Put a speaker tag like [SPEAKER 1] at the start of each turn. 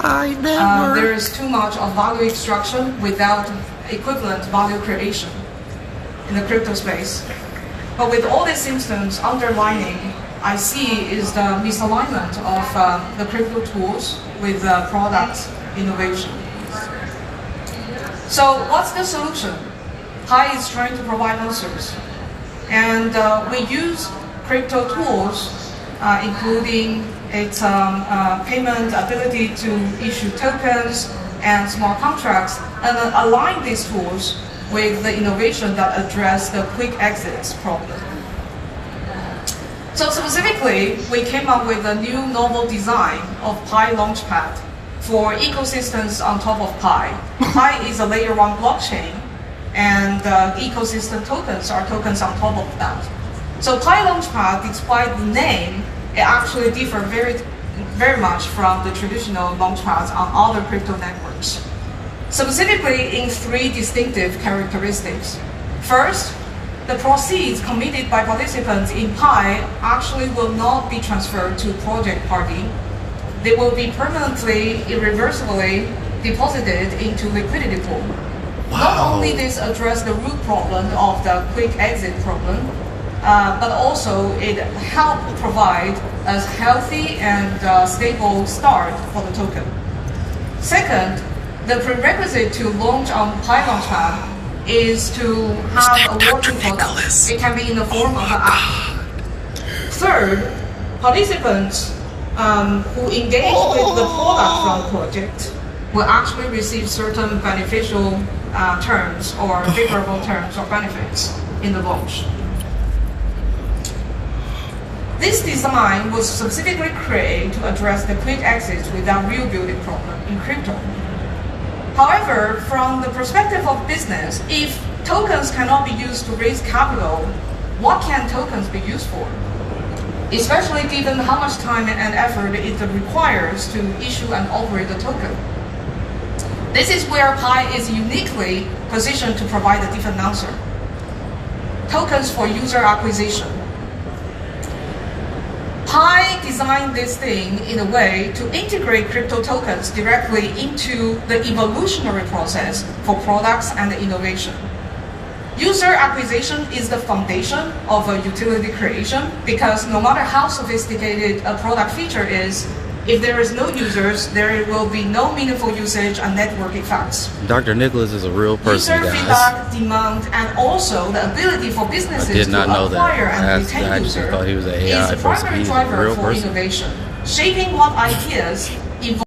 [SPEAKER 1] There is too much of value extraction without equivalent value creation in the crypto space. But with all these symptoms underlining, I see is the misalignment of the crypto tools with product innovation. So what's the solution? Pi is trying to provide answers. And we use crypto tools, including its payment ability to issue tokens and smart contracts, and align these tools with the innovation that address the quick exits problem. So specifically, we came up with a new novel design of Pi Launchpad for ecosystems on top of Pi. Pi is a layer 1 blockchain, and ecosystem tokens are tokens on top of that. So Pi Launchpad, despite the name, it actually differs very much from the traditional launchpads on other crypto networks. Specifically in 3 distinctive characteristics. First, the proceeds committed by participants in Pi actually will not be transferred to project party. They will be permanently, irreversibly deposited into liquidity pool. Wow. Not only this address the root problem of the quick exit problem, but also it helps provide a healthy and stable start for the token. Second, the prerequisite to launch on Pi Launchpad is to have a working product. Nicolas. It can be in the form of an app. Third, participants who engage with the product from the project will actually receive certain beneficial terms or favorable terms or benefits in the launch. This design was specifically created to address the quick exits without real building problem in crypto. However, from the perspective of business, if tokens cannot be used to raise capital, what can tokens be used for? Especially given how much time and effort it requires to issue and operate a token. This is where Pi is uniquely positioned to provide a different answer. Tokens for user acquisition. Pi designed this thing in a way to integrate crypto tokens directly into the evolutionary process for products and innovation. User acquisition is the foundation of a utility creation because no matter how sophisticated a product feature is, if there is no users, there will be no meaningful usage and network effects.
[SPEAKER 2] Dr. Nicolas is a real person,
[SPEAKER 1] User
[SPEAKER 2] guys.
[SPEAKER 1] feedback, demand, and also the ability for businesses to acquire and retain users
[SPEAKER 2] thought he was an AI
[SPEAKER 1] is the primary
[SPEAKER 2] person. He's a
[SPEAKER 1] driver
[SPEAKER 2] real
[SPEAKER 1] for
[SPEAKER 2] person.
[SPEAKER 1] innovation, shaping what ideas evolve.